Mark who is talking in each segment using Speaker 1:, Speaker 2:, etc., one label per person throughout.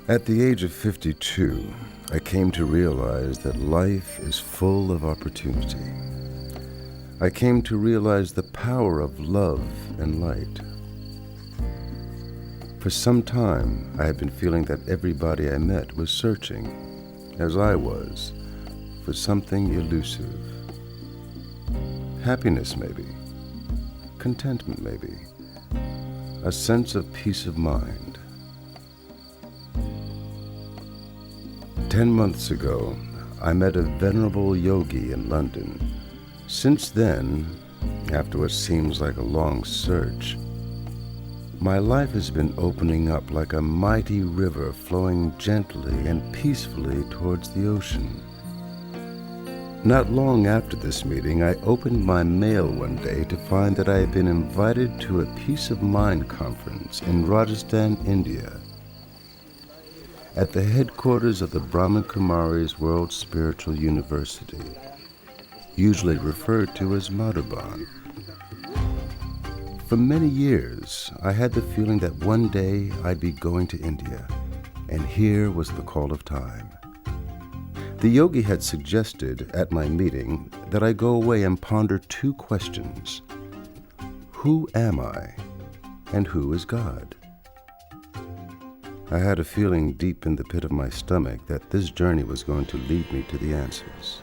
Speaker 1: At the age of 52, I came to realize that life is full of opportunity. I came to realize the power of love and light. For some time, I had been feeling that everybody I met was searching, as I was, for something elusive. Happiness, maybe. Contentment, maybe. A sense of peace of mind. 10 months ago, I met a venerable yogi in London. Since then, after what seems like a long search, my life has been opening up like a mighty river flowing gently and peacefully towards the ocean. Not long after this meeting, I opened my mail one day to find that I had been invited to a Peace of Mind conference in Rajasthan, India, at the headquarters of the Brahma Kumaris World Spiritual University, usually referred to as Madhuban. For many years, I had the feeling that one day I'd be going to India, and here was the call of time. The yogi had suggested at my meeting that I go away and ponder two questions. Who am I, and who is God? I had a feeling deep in the pit of my stomach that this journey was going to lead me to the answers.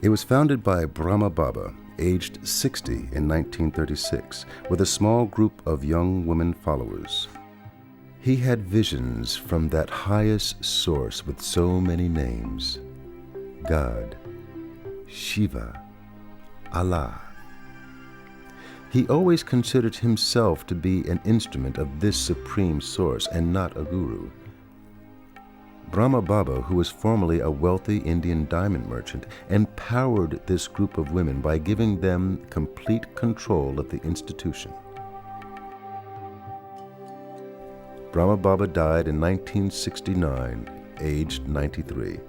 Speaker 1: It was founded by Brahma Baba, aged 60 in 1936, with a small group of young women followers. He had visions from that highest source with so many names: God, Shiva, Allah. He always considered himself to be an instrument of this supreme source and not a guru. Brahma Baba, who was formerly a wealthy Indian diamond merchant, empowered this group of women by giving them complete control of the institution. Brahma Baba died in 1969, aged 93.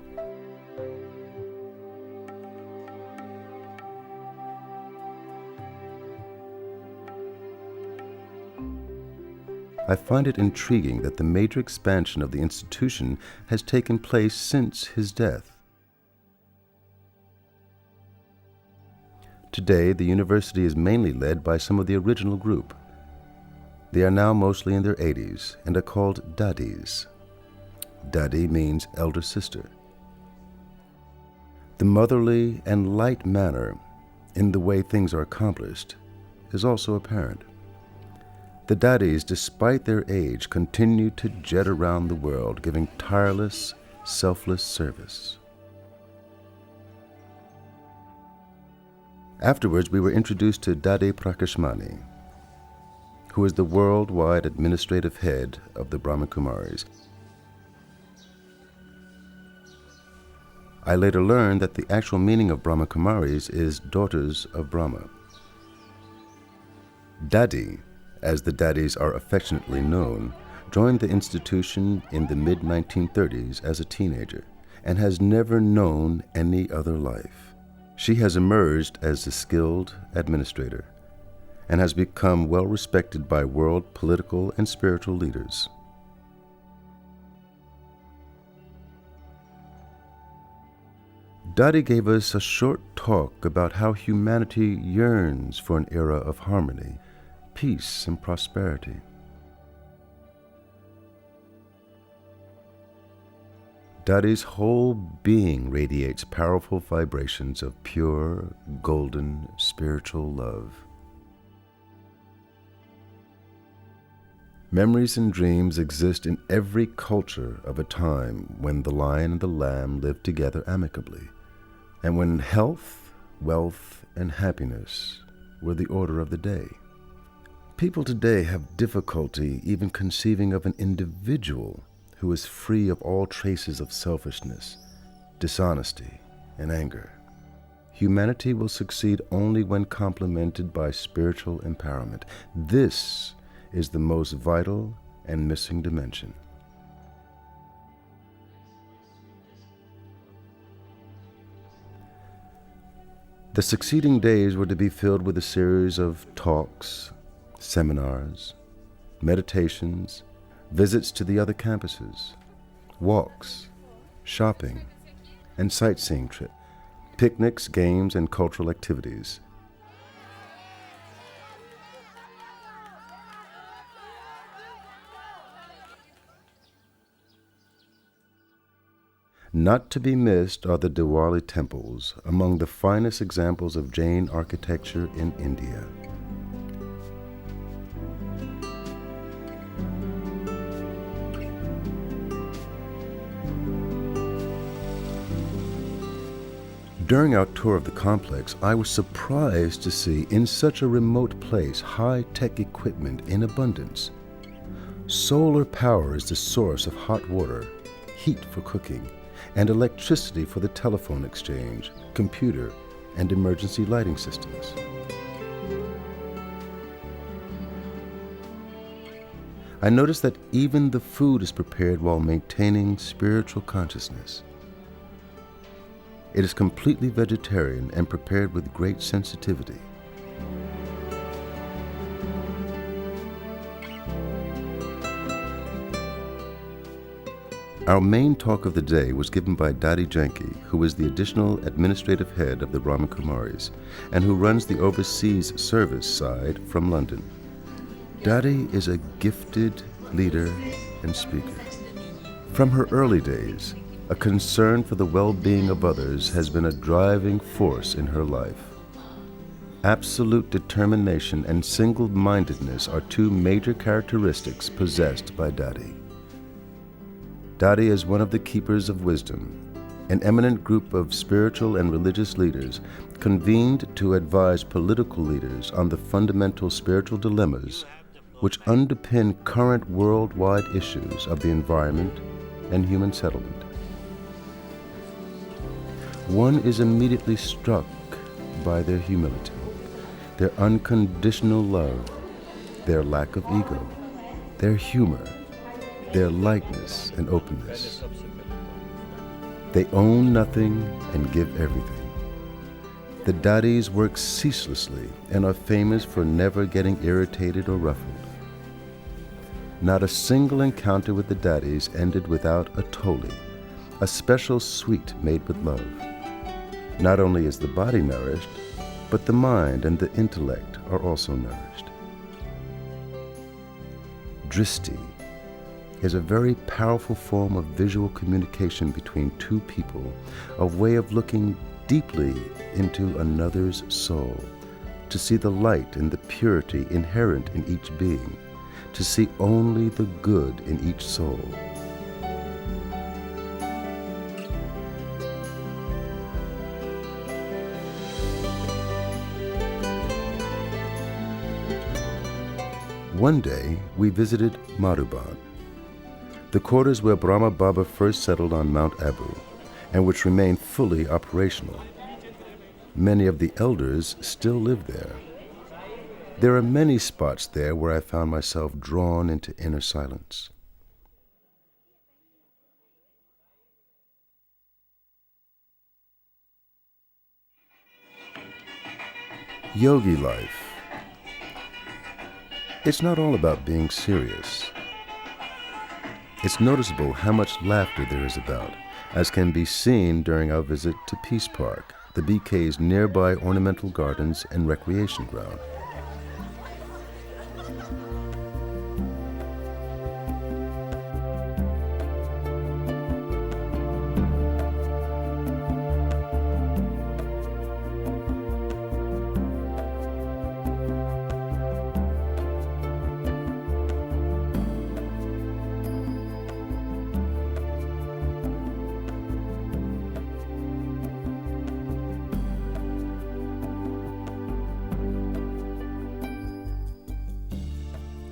Speaker 1: I find it intriguing that the major expansion of the institution has taken place since his death. Today, the university is mainly led by some of the original group. They are now mostly in their 80s and are called Dadis. Dadi means elder sister. The motherly and light manner in the way things are accomplished is also apparent. The Dadis, despite their age, continue to jet around the world, giving tireless, selfless service. Afterwards, we were introduced to Dadi Prakashmani, who is the worldwide administrative head of the Brahma Kumaris. I later learned that the actual meaning of Brahma Kumaris is daughters of Brahma. Dadi, as the Dadis are affectionately known, joined the institution in the mid-1930s as a teenager and has never known any other life. She has emerged as a skilled administrator and has become well respected by world political and spiritual leaders. Dadi gave us a short talk about how humanity yearns for an era of harmony, peace, and prosperity. Dadi's whole being radiates powerful vibrations of pure, golden, spiritual love. Memories and dreams exist in every culture of a time when the lion and the lamb lived together amicably, and when health, wealth, and happiness were the order of the day. People today have difficulty even conceiving of an individual who is free of all traces of selfishness, dishonesty, and anger. Humanity will succeed only when complemented by spiritual empowerment. This is the most vital and missing dimension. The succeeding days were to be filled with a series of talks, seminars, meditations, visits to the other campuses, walks, shopping, and sightseeing trips, picnics, games, and cultural activities. Not to be missed are the Diwali temples, among the finest examples of Jain architecture in India. During our tour of the complex, I was surprised to see in such a remote place high-tech equipment in abundance. Solar power is the source of hot water, heat for cooking, and electricity for the telephone exchange, computer, and emergency lighting systems. I noticed that even the food is prepared while maintaining spiritual consciousness. It is completely vegetarian and prepared with great sensitivity. Our main talk of the day was given by Dadi Janki, who is the additional administrative head of the Brahma Kumaris and who runs the overseas service side from London. Dadi is a gifted leader and speaker. From her early days, a concern for the well-being of others has been a driving force in her life. Absolute determination and single-mindedness are two major characteristics possessed by Dadi. Dadi is one of the keepers of wisdom, an eminent group of spiritual and religious leaders convened to advise political leaders on the fundamental spiritual dilemmas which underpin current worldwide issues of the environment and human settlement. One is immediately struck by their humility, their unconditional love, their lack of ego, their humor, their lightness and openness. They own nothing and give everything. The Dadis work ceaselessly and are famous for never getting irritated or ruffled. Not a single encounter with the Dadis ended without a toli, a special sweet made with love. Not only is the body nourished, but the mind and the intellect are also nourished. Dristi is a very powerful form of visual communication between two people, a way of looking deeply into another's soul, to see the light and the purity inherent in each being, to see only the good in each soul. One day, we visited Madhuban, the quarters where Brahma Baba first settled on Mount Abu, and which remain fully operational. Many of the elders still live there. There are many spots there where I found myself drawn into inner silence. Yogi life. It's not all about being serious. It's noticeable how much laughter there is about, as can be seen during our visit to Peace Park, the BK's nearby ornamental gardens and recreation ground.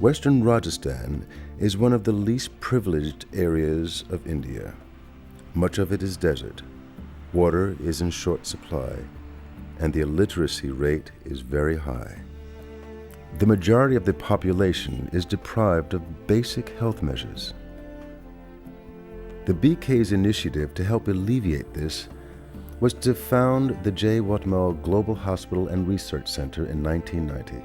Speaker 1: Western Rajasthan is one of the least privileged areas of India. Much of it is desert. Water is in short supply, and the illiteracy rate is very high. The majority of the population is deprived of basic health measures. The BK's initiative to help alleviate this was to found the J. Watmal Global Hospital and Research Center in 1990.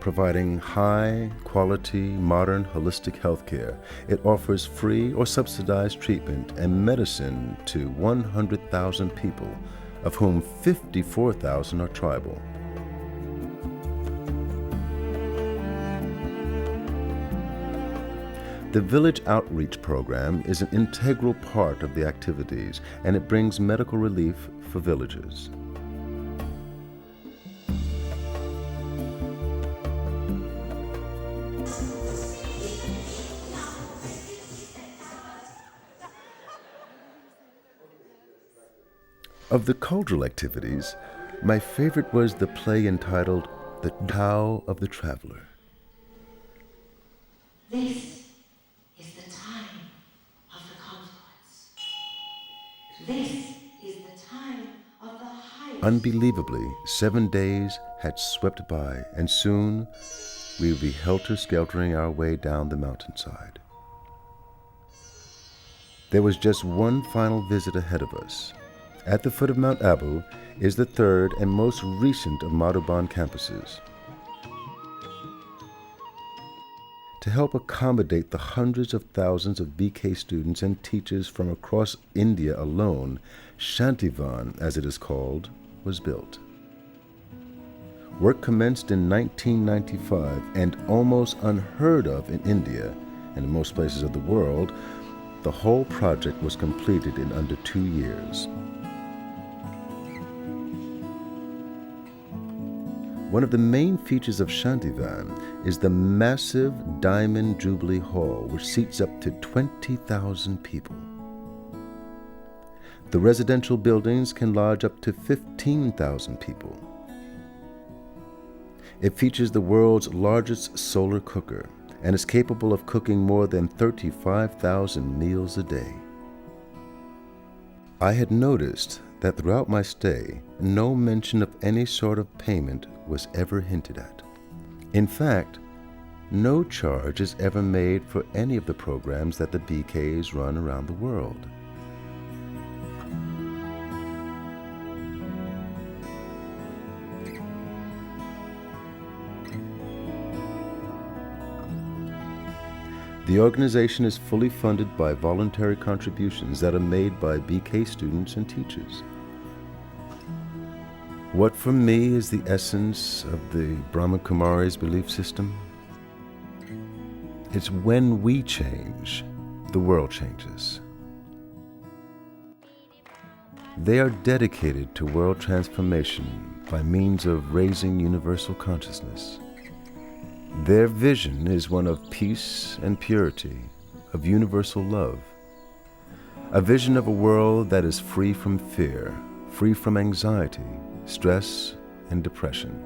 Speaker 1: Providing high-quality, modern, holistic health care. It offers free or subsidized treatment and medicine to 100,000 people, of whom 54,000 are tribal. The Village Outreach Program is an integral part of the activities, and it brings medical relief for villagers. Of the cultural activities, my favorite was the play entitled The Tao of the Traveler.
Speaker 2: This is the time of the confluence. This is the time of the highest.
Speaker 1: Unbelievably, 7 days had swept by, and soon we would be helter-skeltering our way down the mountainside. There was just one final visit ahead of us. At the foot of Mount Abu is the third and most recent of Madhuban campuses. To help accommodate the hundreds of thousands of BK students and teachers from across India alone, Shantivan, as it is called, was built. Work commenced in 1995, and almost unheard of in India and in most places of the world, the whole project was completed in under 2 years. One of the main features of Shantivan is the massive Diamond Jubilee Hall, which seats up to 20,000 people. The residential buildings can lodge up to 15,000 people. It features the world's largest solar cooker and is capable of cooking more than 35,000 meals a day. I had noticed that throughout my stay, no mention of any sort of payment was ever hinted at. In fact, no charge is ever made for any of the programs that the BKs run around the world. The organization is fully funded by voluntary contributions that are made by BK students and teachers. What for me is the essence of the Brahma Kumaris belief system? It's when we change, the world changes. They are dedicated to world transformation by means of raising universal consciousness. Their vision is one of peace and purity, of universal love, a vision of a world that is free from fear, free from anxiety, stress, and depression.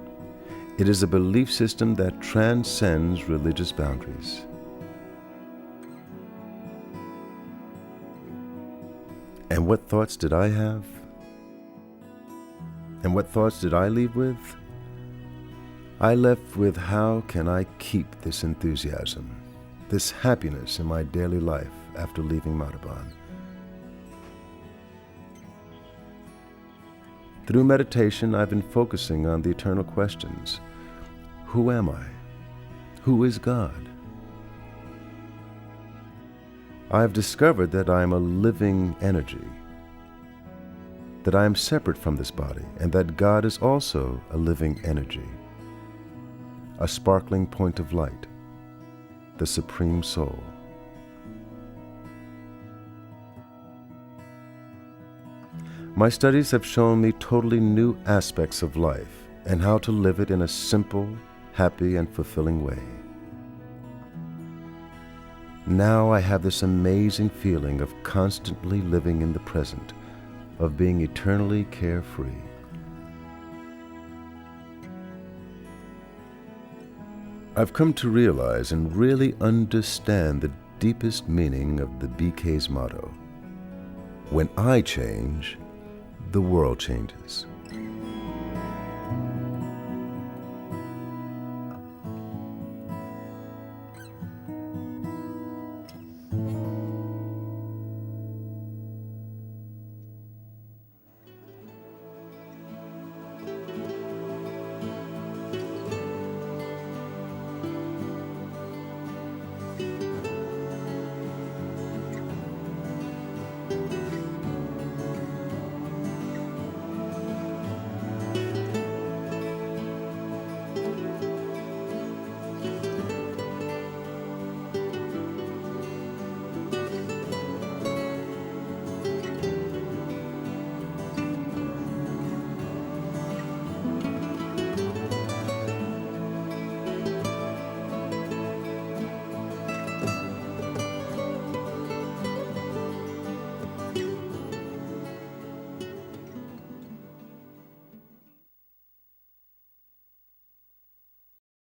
Speaker 1: It is a belief system that transcends religious boundaries. And what thoughts did I have? And what thoughts did I leave with? I left with, how can I keep this enthusiasm, this happiness in my daily life after leaving Madhavan? Through meditation, I've been focusing on the eternal questions. Who am I? Who is God? I've discovered that I am a living energy, that I am separate from this body, and that God is also a living energy, a sparkling point of light, the Supreme Soul. My studies have shown me totally new aspects of life and how to live it in a simple, happy, and fulfilling way. Now I have this amazing feeling of constantly living in the present, of being eternally carefree. I've come to realize and really understand the deepest meaning of the BK's motto. When I change, the world changes.